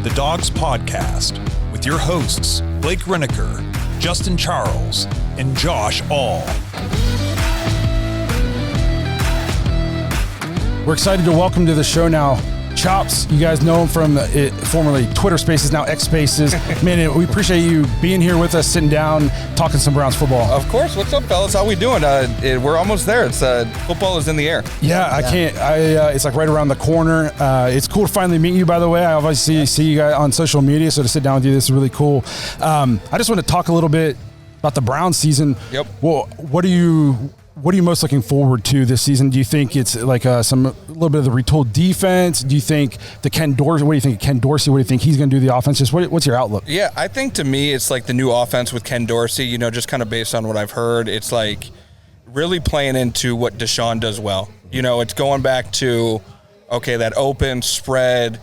the Dawgs podcast with your hosts, Blake Reneker, Justin Charles, and Josh All. We're excited to welcome to the show now CHOPZ. You guys know him from formerly Twitter Spaces, now X Spaces. Man, we appreciate you being here with us, sitting down, talking some Browns football. Of course. What's up, fellas? How we doing? We're almost there. It's football is in the air. Yeah. It's like right around the corner. It's cool to finally meet you, by the way. I obviously see you guys on social media, so to sit down with you, this is really cool. I just want to talk a little bit about the Browns season. Yep. Well, what are you most looking forward to this season? Do you think it's like a little bit of the retooled defense? Do you think what do you think of Ken Dorsey? What do you think he's going to do the offense? Just what's your outlook? Yeah, I think to me it's like the new offense with Ken Dorsey, just kind of based on what I've heard. It's like really playing into what Deshaun does well. It's going back to, okay, that open spread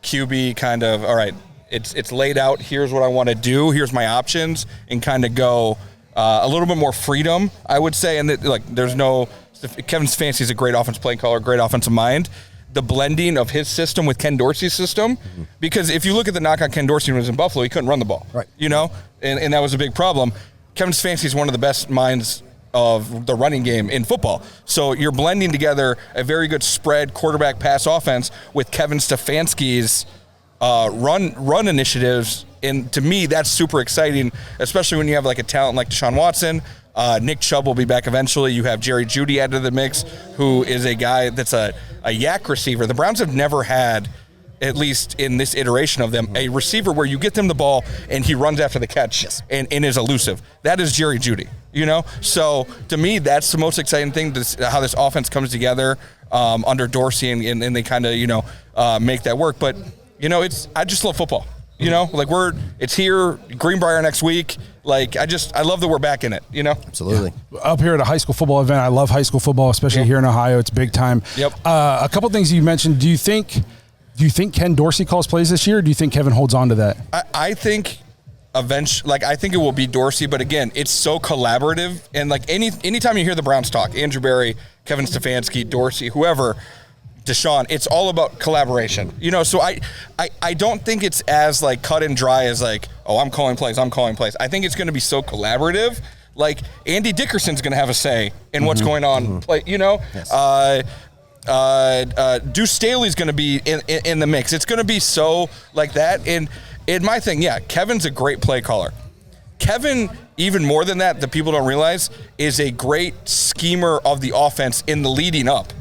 QB kind of, all right, it's laid out. Here's what I want to do. Here's my options, and kind of go a little bit more freedom, I would say. And there's no Kevin Stefanski's a great offense playing caller, great offensive mind. The blending of his system with Ken Dorsey's system, because if you look at the knock on Ken Dorsey when he was in Buffalo, he couldn't run the ball, right? And that was a big problem. Kevin Stefanski's one of the best minds of the running game in football. So you're blending together a very good spread quarterback pass offense with Kevin Stefanski's run initiatives. And to me, that's super exciting, especially when you have like a talent like Deshaun Watson. Nick Chubb will be back eventually. You have Jerry Jeudy added to the mix, who is a guy that's a yak receiver. The Browns have never had, at least in this iteration of them, a receiver where you get them the ball and he runs after the catch and is elusive. That is Jerry Jeudy, So to me, that's the most exciting thing, how this offense comes together under Dorsey, and they kind of, make that work. But, I just love football. It's here, Greenbrier next week. I love that we're back in it, Absolutely. Yeah. Up here at a high school football event, I love high school football, especially here in Ohio. It's big time. Yep. A couple things you mentioned. Do you think Ken Dorsey calls plays this year, or do you think Kevin holds on to that? I think eventually, I think it will be Dorsey, but again, it's so collaborative. And anytime you hear the Browns talk, Andrew Berry, Kevin Stefanski, Dorsey, whoever, Deshaun, it's all about collaboration. So I don't think it's as cut and dry as I'm calling plays. I think it's going to be so collaborative. Andy Dickerson's going to have a say in what's going on. Yes. Deuce Staley's going to be in the mix. It's going to be so like that. And my thing, Kevin's a great play caller. Kevin, even more than that people don't realize, is a great schemer of the offense in the leading up.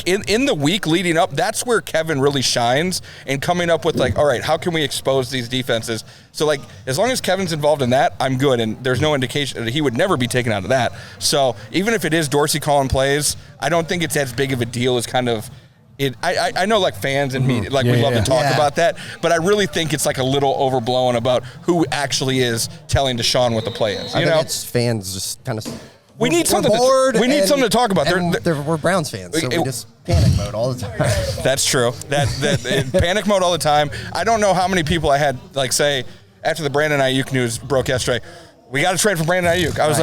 In the week leading up, that's where Kevin really shines, and coming up with all right, how can we expose these defenses? So as long as Kevin's involved in that, I'm good, and there's no indication that he would never be taken out of that. So even if it is Dorsey calling plays, I don't think it's as big of a deal as kind of it. I know fans and media we love to talk about that, but I really think it's a little overblown about who actually is telling Deshaun what the play is. I think it's fans just kind of. We need something to talk about. We're Browns fans, so we just panic mode all the time. That's true. That panic mode all the time. I don't know how many people I had say after the Brandon Ayuk news broke yesterday, we got to trade for Brandon Ayuk. I was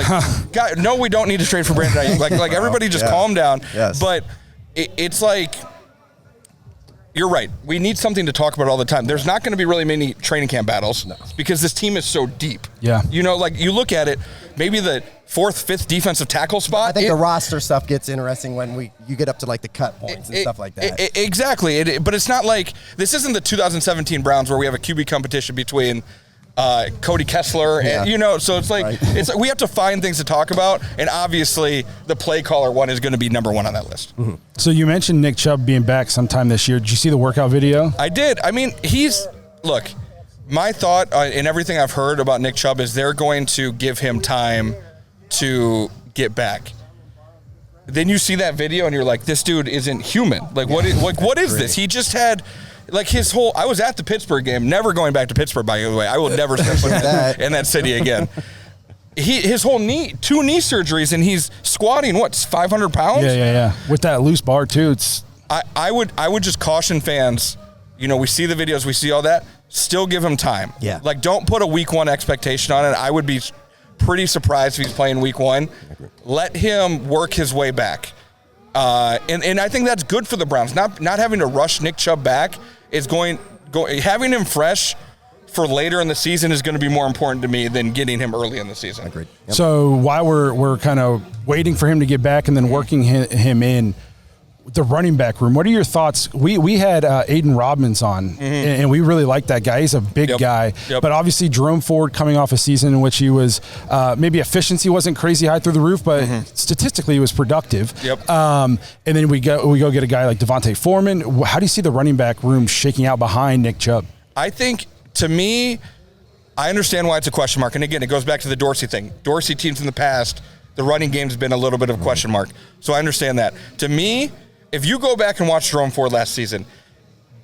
God, no, we don't need to trade for Brandon Ayuk. Everybody just calm down. Yes. But it's you're right. We need something to talk about all the time. There's not going to be really many training camp battles because this team is so deep. Yeah. You look at it, maybe the 4th, 5th defensive tackle spot. I think the roster stuff gets interesting when you get up to the cut points and stuff like that. Exactly. But it's not this isn't the 2017 Browns where we have a QB competition between Cody Kessler and so it's we have to find things to talk about, and obviously the play caller one is going to be number one on that list. Mm-hmm. So you mentioned Nick Chubb being back sometime this year. Did you see the workout video? I did. I mean, my thought and everything I've heard about Nick Chubb is they're going to give him time to get back. Then you see that video and you're like, this dude isn't human. What is this? He just had his whole. I was at the Pittsburgh game, never going back to Pittsburgh, by the way. I will never step foot in that city again. His whole two knee surgeries, and he's squatting 500 pounds. Yeah. With that loose bar too, it's. I would just caution fans. We see the videos, we see all that. Still give him time. Yeah. Don't put a week 1 expectation on it. I would be pretty surprised if he's playing week 1. Let him work his way back. And I think that's good for the Browns. Not having to rush Nick Chubb back is going having him fresh for later in the season is going to be more important to me than getting him early in the season. Agreed. Yep. So while we're kind of waiting for him to get back and then working him in the running back room, what are your thoughts? We had Aiden Robbins on, and we really like that guy. He's a big guy, but obviously Jerome Ford coming off a season in which he was maybe efficiency wasn't crazy high through the roof, but statistically he was productive. And then we go get a guy like Devontae Foreman. How do you see the running back room shaking out behind Nick Chubb? I think, to me, I understand why it's a question mark. And again, it goes back to the Dorsey thing. Dorsey teams in the past, the running game's been a little bit of a question mark. So I understand that. To me, if you go back and watch Jerome Ford last season,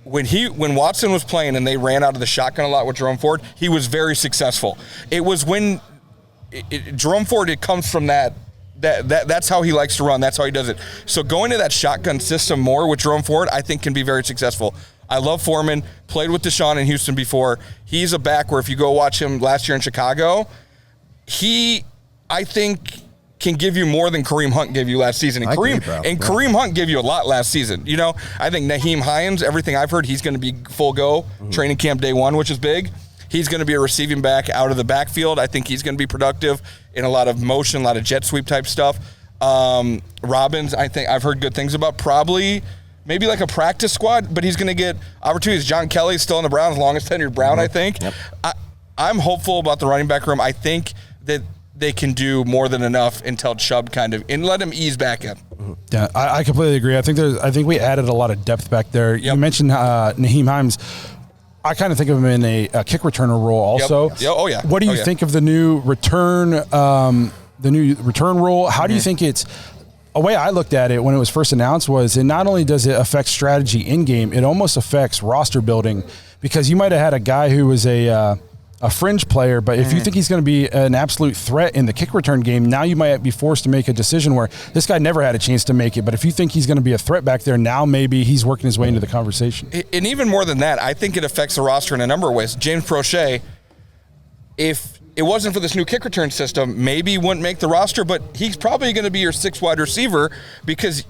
when Watson was playing and they ran out of the shotgun a lot with Jerome Ford, he was very successful. It was when Jerome Ford, it comes from that's how he likes to run. That's how he does it. So going to that shotgun system more with Jerome Ford, I think can be very successful. I love Foreman, played with Deshaun in Houston before. He's a back where if you go watch him last year in Chicago, I think, can give you more than Kareem Hunt gave you last season. And Kareem Hunt gave you a lot last season. You know, I think Nyheim Hines, everything I've heard, he's going to be full go training camp day one, which is big. He's going to be a receiving back out of the backfield. I think he's going to be productive in a lot of motion, a lot of jet sweep type stuff. Robbins, I think I've heard good things about, probably maybe like a practice squad, but he's going to get opportunities. John Kelly's still in the Browns, longest tenured Brown, I think. Yep. I'm hopeful about the running back room. I think that they can do more than enough until Chubb and let him ease back in. Yeah, I completely agree. I think we added a lot of depth back there. You mentioned Nyheim Hines. I kind of think of him in a kick returner role also. Oh yeah. What do you think of the new return role? How do you think it's? A way I looked at it when it was first announced was it not only does it affect strategy in game, it almost affects roster building, because you might have had a guy who was a fringe player, but if you think he's going to be an absolute threat in the kick return game, now you might be forced to make a decision where this guy never had a chance to make it. But if you think he's going to be a threat back there, now maybe he's working his way into the conversation. And even more than that, I think it affects the roster in a number of ways. James Prochet, if it wasn't for this new kick return system, maybe he wouldn't make the roster, but he's probably going to be your 6th wide receiver, because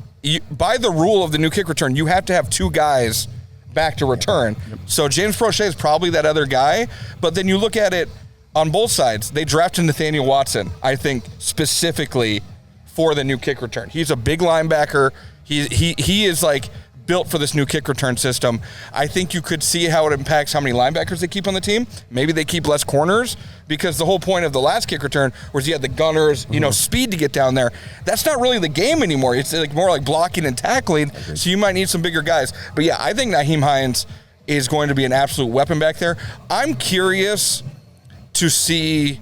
by the rule of the new kick return, you have to have 2 guys back to return. So James Prochet is probably that other guy. But then you look at it on both sides. They drafted Nathaniel Watson, I think, specifically for the new kick return. He's a big linebacker. He is like built for this new kick return system. I think you could see how it impacts how many linebackers they keep on the team. Maybe they keep less corners, because the whole point of the last kick return was you had the gunners, speed to get down there. That's not really the game anymore. It's like more like blocking and tackling. So you might need some bigger guys. But yeah, I think Nyheim Hines is going to be an absolute weapon back there. I'm curious to see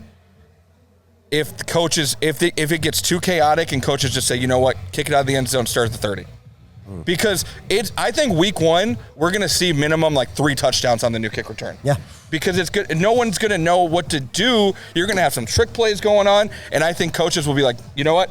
if the coaches, if it gets too chaotic and coaches just say, you know what, kick it out of the end zone, start at the 30. Because I think week 1, we're going to see minimum like 3 touchdowns on the new kick return. Yeah. Because it's good. No one's going to know what to do. You're going to have some trick plays going on. And I think coaches will be like, you know what?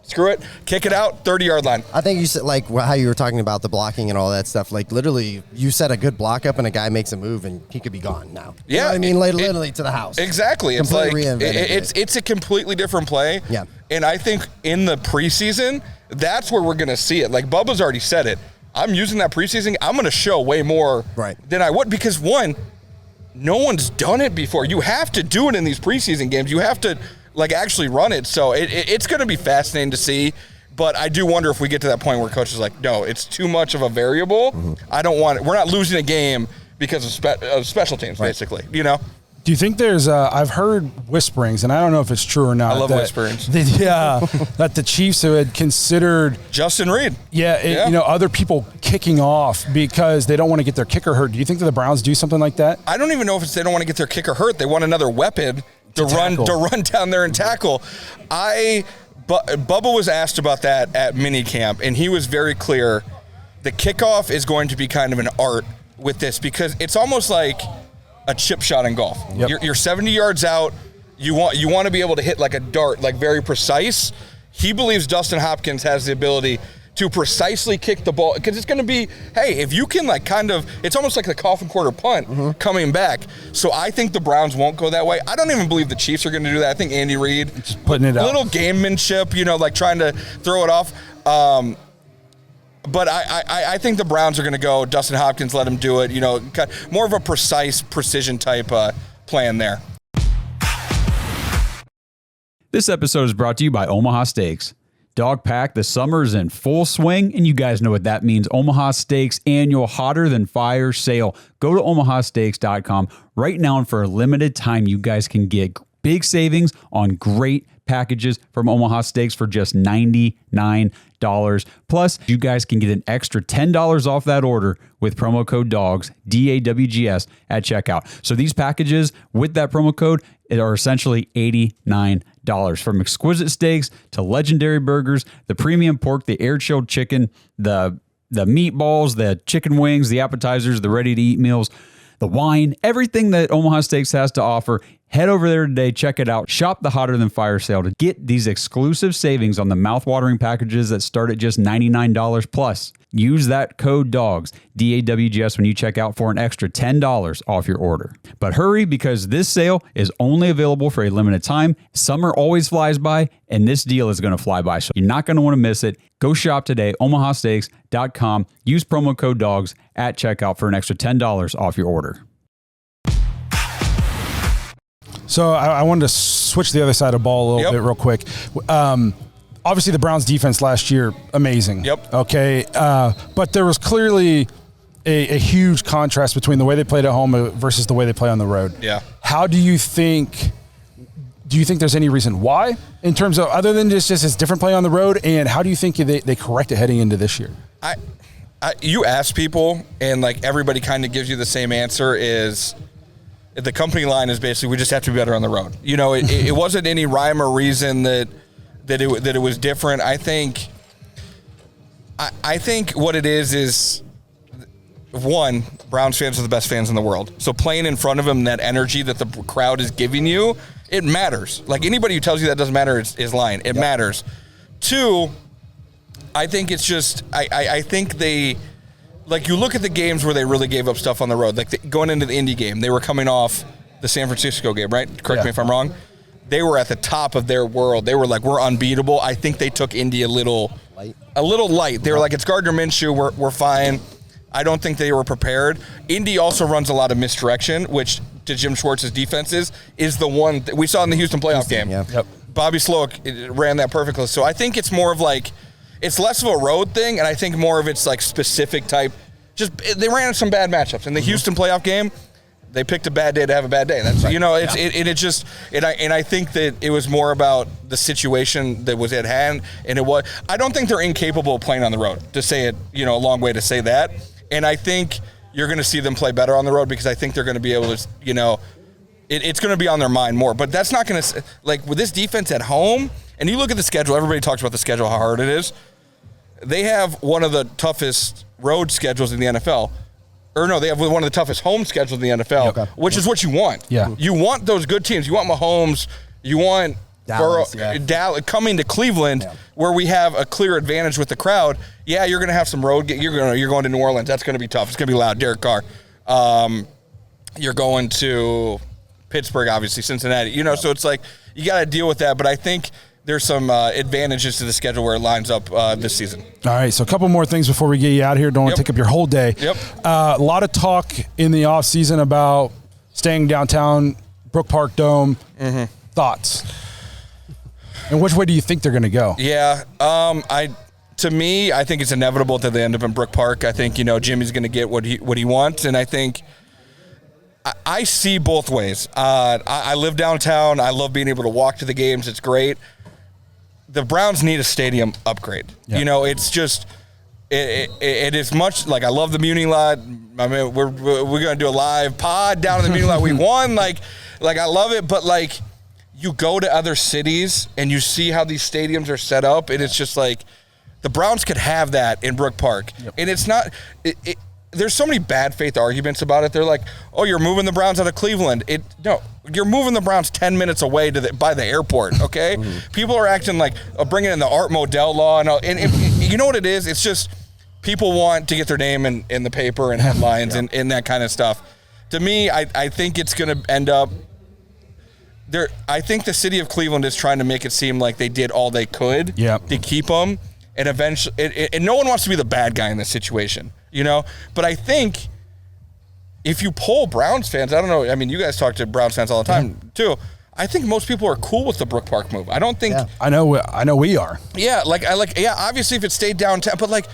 Screw it. Kick it out, 30-yard line. I think you said, like, how you were talking about the blocking and all that stuff. Like, literally, you set a good block up and a guy makes a move and he could be gone now. Yeah. You know what I mean? Literally to the house. Exactly. It's Completely like, reinvented it's a completely different play. Yeah. And I think in the preseason, that's where we're going to see it. Like Bubba's already said it. I'm using that preseason. I'm going to show way more than I would, because one, no one's done it before. You have to do it in these preseason games. You have to like actually run it. So it's going to be fascinating to see. But I do wonder if we get to that point where coach is like, no, it's too much of a variable. I don't want it. We're not losing a game because of special teams, basically, Do you think there's I've heard whisperings, and I don't know if it's true or not. I love whisperings. That the Chiefs had considered Justin Reed. Other people kicking off because they don't want to get their kicker hurt. Do you think that the Browns do something like that? I don't even know if it's they don't want to get their kicker hurt. They want another weapon to run down there and tackle. Bubba was asked about that at minicamp, and he was very clear. The kickoff is going to be kind of an art with this, because it's almost like a chip shot in golf. Yep. You're 70 yards out. You want to be able to hit like a dart, like very precise. He believes Dustin Hopkins has the ability to precisely kick the ball, because it's going to be, hey, if you can like kind of, it's almost like the coffin quarter punt coming back. So I think the Browns won't go that way. I don't even believe the Chiefs are going to do that. I think Andy Reid just putting it out, little gamemanship, like trying to throw it off. But I think the Browns are going to go Dustin Hopkins, let him do it. More of a precise, precision type plan there. This episode is brought to you by Omaha Steaks. Dog Pack, the summer's in full swing, and you guys know what that means. Omaha Steaks annual Hotter Than Fire sale. Go to omahasteaks.com right now, and for a limited time, you guys can get big savings on great packages from Omaha Steaks for just $99. Plus, you guys can get an extra $10 off that order with promo code DAWGS, DAWGS, at checkout. So these packages with that promo code are essentially $89. From exquisite steaks to legendary burgers, the premium pork, the air-chilled chicken, the meatballs, the chicken wings, the appetizers, the ready-to-eat meals, the wine, everything that Omaha Steaks has to offer. Head over there today, check it out. Shop the Hotter Than Fire sale to get these exclusive savings on the mouth-watering packages that start at just $99 plus. Use that code DAWGS, DAWGS, when you check out for an extra $10 off your order. But hurry, because this sale is only available for a limited time. Summer always flies by, and this deal is going to fly by, so you're not going to want to miss it. Go shop today, omahasteaks.com. Use promo code DAWGS at checkout for an extra $10 off your order. So I wanted to switch to the other side of the ball a little bit real quick. Obviously, the Browns' defense last year, amazing. Yep. Okay. But there was clearly a huge contrast between the way they played at home versus the way they play on the road. Yeah. How do you think there's any reason why, in terms of other than just it's different play on the road, and how do you think they correct it heading into this year? You ask people, and like everybody kind of gives you the same answer is – the company line is basically we just have to be better on the road. It wasn't any rhyme or reason that it was different. I think what it is one, Browns fans are the best fans in the world. So playing in front of them, that energy that the crowd is giving you, it matters. Like anybody who tells you that doesn't matter is lying. It matters. Two, I think it's just I think they. Like, you look at the games where they really gave up stuff on the road. Like, going into the Indy game, they were coming off the San Francisco game, right? Correct me if I'm wrong. They were at the top of their world. They were like, we're unbeatable. I think they took Indy a little light. They were like, it's Gardner Minshew. We're fine. I don't think they were prepared. Indy also runs a lot of misdirection, which to Jim Schwartz's defenses is the one that we saw in the Houston playoff game. Yeah. Yep. Bobby Slowick ran that perfectly. So I think it's more of like, it's less of a road thing, and I think more of it's like specific type. Just they ran some bad matchups in the Houston playoff game. They picked a bad day to have a bad day. That's right. I think that it was more about the situation that was at hand, and it was. I don't think they're incapable of playing on the road. To say it, a long way to say that. And I think you're going to see them play better on the road because I think they're going to be able to, it's going to be on their mind more. But that's not going to like with this defense at home. And you look at the schedule. Everybody talks about the schedule, how hard it is. They have one of the toughest road schedules in the NFL. Or no, they have one of the toughest home schedules in the NFL, which is what you want. Yeah. You want those good teams. You want Mahomes. You want Dallas, Dallas coming to Cleveland, where we have a clear advantage with the crowd. Yeah, you're going to have some road. You're going to New Orleans. That's going to be tough. It's going to be loud. Derek Carr. You're going to Pittsburgh, obviously, Cincinnati. So it's like you got to deal with that. But I think there's some advantages to the schedule where it lines up this season. All right, so a couple more things before we get you out of here. Don't want to take up your whole day. Yep. A lot of talk in the offseason about staying downtown, Brook Park Dome. Mm-hmm. Thoughts? And which way do you think they're going to go? Yeah, to me, I think it's inevitable that they end up in Brook Park. I think Jimmy's going to get what he wants, and I think I see both ways. I live downtown. I love being able to walk to the games. It's great. The Browns need a stadium upgrade. Yeah. It's just it is much like I love the Muni lot. I mean, we're gonna do a live pod down in the Muni lot. We won. Like I love it, but like you go to other cities and you see how these stadiums are set up, and it's just like the Browns could have that in Brook Park, and it's not. There's so many bad faith arguments about it. They're like, oh, you're moving the Browns out of Cleveland. No, you're moving the Browns 10 minutes away by the airport, okay? Mm-hmm. People are acting like bringing in the Art Modell law. And you know what it is? It's just people want to get their name in the paper and headlines and that kind of stuff. To me, I think it's going to end up – I think the city of Cleveland is trying to make it seem like they did all they could to keep them. and eventually, and no one wants to be the bad guy in this situation, you know? But I think if you poll Browns fans, I don't know, I mean, you guys talk to Browns fans all the time too. I think most people are cool with the Brook Park move. I don't think. Yeah. I know we are. Yeah, obviously if it stayed downtown, but like,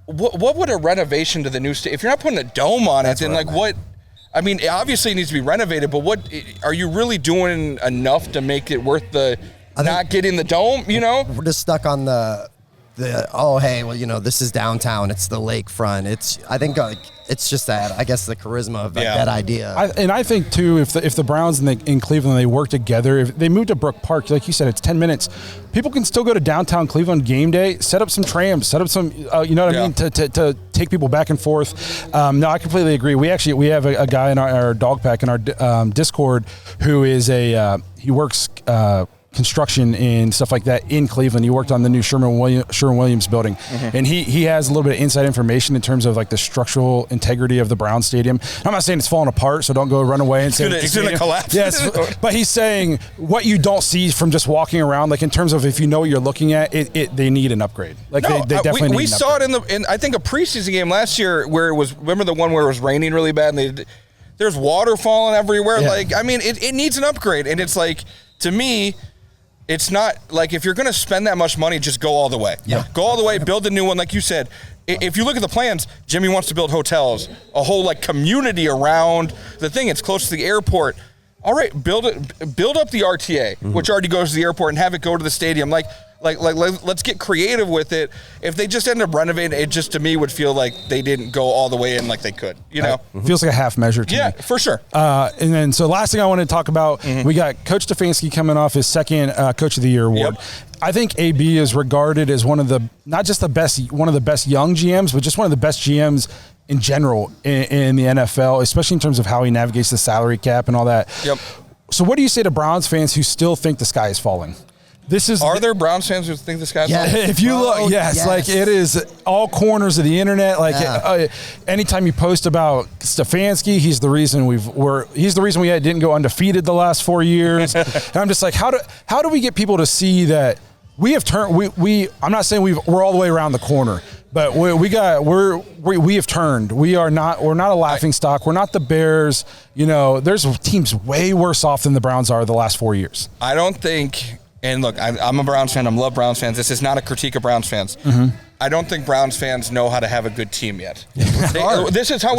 what would a renovation to the new state, if you're not putting a dome on it, then like what, I mean, obviously it needs to be renovated, but what, are you really doing enough to make it worth the not getting the dome, you know? We're just stuck on the oh, hey, well, you know, this is downtown. It's the lakefront. I think it's just that, I guess, the charisma of that idea. I think, too, if the Browns in Cleveland, they work together, if they move to Brook Park, like you said, it's 10 minutes. People can still go to downtown Cleveland game day, set up some trams, set up some, you know what I mean, to take people back and forth. No, I completely agree. We have a guy in our dog pack in our Discord who is he works construction and stuff like that in Cleveland. He worked on the new Sherwin-Williams building, and he has a little bit of inside information in terms of like the structural integrity of the Brown Stadium. I'm not saying it's falling apart, so don't go run away and say it's going to collapse. Yes, but he's saying what you don't see from just walking around, like in terms of if you know what you're looking at, they need an upgrade. Like they definitely need. We saw it in I think a preseason game last year where it was. Remember the one where it was raining really bad and there's water falling everywhere. Yeah. Like, I mean, it needs an upgrade, and it's like, to me, it's not like if you're going to spend that much money, just go all the way. Yeah. Go all the way, build a new one. Like you said, if you look at the plans, Jimmy wants to build hotels, a whole like community around the thing. It's close to the airport. All right, build up the RTA, which already goes to the airport, and have it go to the stadium. Like let's get creative with it. If they just end up renovating, it just to me would feel like they didn't go all the way in like they could. You know, feels like a half measure to me. Yeah, for sure. And then so last thing I wanted to talk about, we got Coach Stefanski coming off his second Coach of the Year award. Yep. I think AB is regarded as one of the not just the best, one of the best young GMs, but just one of the best GMs in general in the NFL, especially in terms of how he navigates the salary cap and all that. Yep. So what do you say to Browns fans who still think the sky is falling? Are there Browns fans who think the sky's falling? falling? If you look, yes, like it is all corners of the internet. Like anytime you post about Stefanski, he's the reason we didn't go undefeated the last 4 years. And I'm just like, how do we get people to see that we have turned? I'm not saying we're all the way around the corner, but we have turned. We're not a laughing stock. We're not the Bears. You know, there's teams way worse off than the Browns are the last 4 years. I don't think. And look, I'm a Browns fan. I love Browns fans. This is not a critique of Browns fans. I don't think Browns fans know how to have a good team yet. This is how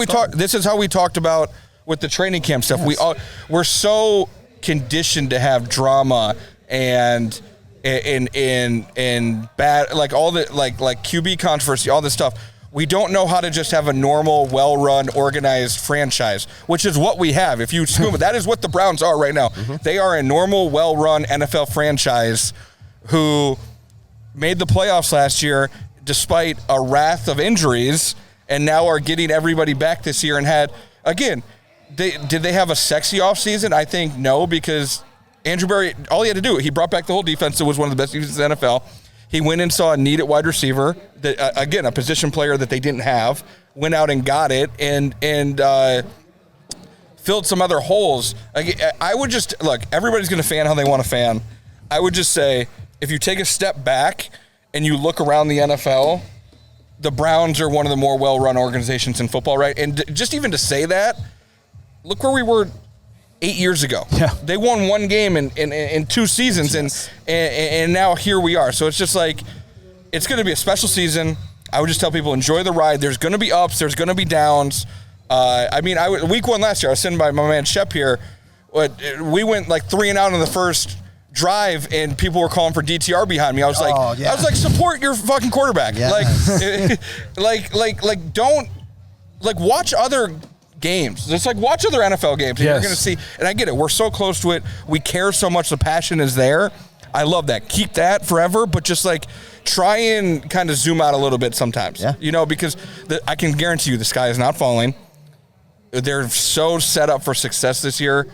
we talked about with the training camp stuff. Yes. We're so conditioned to have drama and bad, like all the like QB controversy, all this stuff. We don't know how to just have a normal, well-run, organized franchise, which is what we have. If you assume that is what the Browns are right now. They are a normal, well-run NFL franchise who made the playoffs last year despite a wrath of injuries, and now are getting everybody back this year. And did they have a sexy offseason? I think no, because Andrew Berry, all he had to do, he brought back the whole defense that was one of the best defenses in the NFL. He went and saw a need at wide receiver, that again, a position player that they didn't have, went out and got it, and filled some other holes. I would just, look, everybody's going to fan how they want to fan. I would just say, if you take a step back and you look around the NFL, the Browns are one of the more well-run organizations in football, right? And just even to say that, look where we were 8 years ago. Yeah. They won one game in 2 seasons, and now here we are. So it's just like, it's going to be a special season. I would just tell people, enjoy the ride. There's going to be ups. There's going to be downs. Week 1 last year, I was sitting by my man Shep here. We went like 3 and out on the first drive, and people were calling for DTR behind me. I was like, support your fucking quarterback. Yeah. Don't watch other games. It's like watch other NFL games, and you're going to see. And I get it. We're so close to it. We care so much. The passion is there. I love that. Keep that forever, but just like try and kind of zoom out a little bit sometimes. Yeah. You know, because I can guarantee you the sky is not falling. They're so set up for success this year.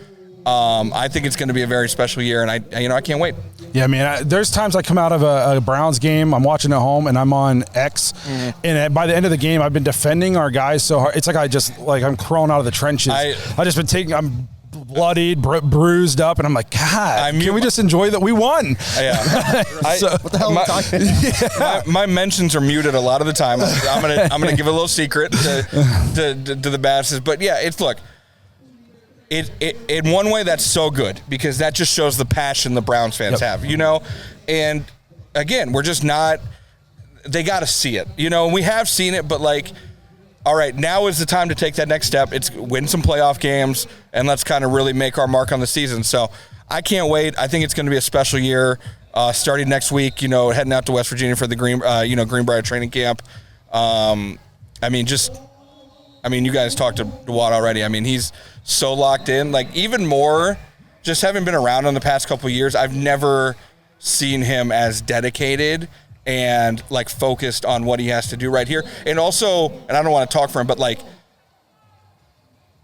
I think it's going to be a very special year, and I can't wait. Yeah, man. There's times I come out of a Browns game, I'm watching at home, and I'm on X, and by the end of the game, I've been defending our guys so hard. It's like I'm crawling out of the trenches. I'm bloodied, bruised up, and I'm like, God, can we just enjoy that we won? Yeah. What the hell are we talking about? My mentions are muted a lot of the time. I'm gonna give a little secret to the bastards, but yeah, look. In one way, that's so good because that just shows the passion the Browns fans have, and again, we're just not, they got to see it, we have seen it, but like, all right, now is the time to take that next step. It's win some playoff games and let's kind of really make our mark on the season. So I can't wait. I think it's going to be a special year starting next week, heading out to West Virginia for the Greenbrier training camp. You guys talked to Watt already. He's so locked in. Like, even more, just having been around in the past couple of years, I've never seen him as dedicated and, like, focused on what he has to do right here. And also, and I don't want to talk for him, but, like,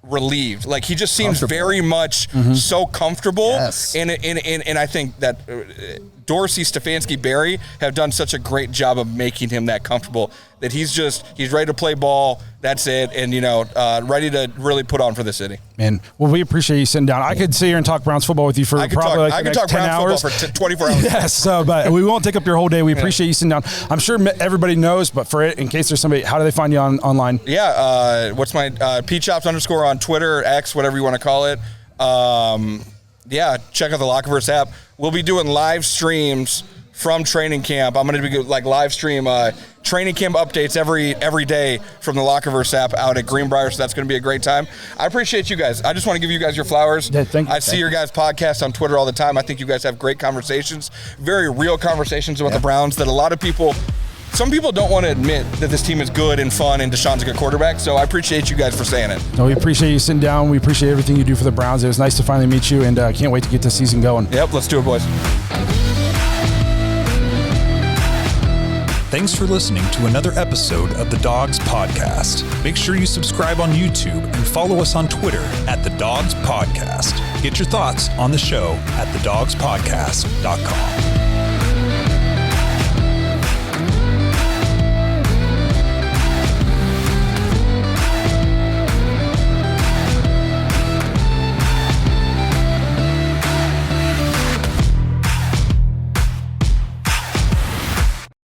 relieved. Like, he just seems very much so comfortable. Yes. And I think that Dorsey, Stefanski, Barry have done such a great job of making him that comfortable that he's ready to play ball. That's it. And, ready to really put on for the city. Man, well, we appreciate you sitting down. I could sit here and talk Browns football with you for probably the next 10 hours. Football for 24 hours. Yes, but we won't take up your whole day. We appreciate you sitting down. I'm sure everybody knows, but in case there's somebody, how do they find you online? Yeah, what's my PCHOPZ_ on Twitter, X, whatever you want to call it. Check out the Lockerverse app. We'll be doing live streams from training camp. I'm going to be live stream training camp updates every day from the Lockerverse app out at Greenbrier, so that's going to be a great time. I appreciate you guys. I just want to give you guys your flowers. Yeah, thank you. I see your guys' podcast on Twitter all the time. I think you guys have great conversations, very real conversations about the Browns that a lot of people, some people don't want to admit that this team is good and fun and Deshaun's a good quarterback, so I appreciate you guys for saying it. No, we appreciate you sitting down. We appreciate everything you do for the Browns. It was nice to finally meet you, and can't wait to get the season going. Yep, let's do it, boys. Thanks for listening to another episode of the Dawgs Podcast. Make sure you subscribe on YouTube and follow us on Twitter at the Dawgs Podcast. Get your thoughts on the show at thedawgspodcast.com.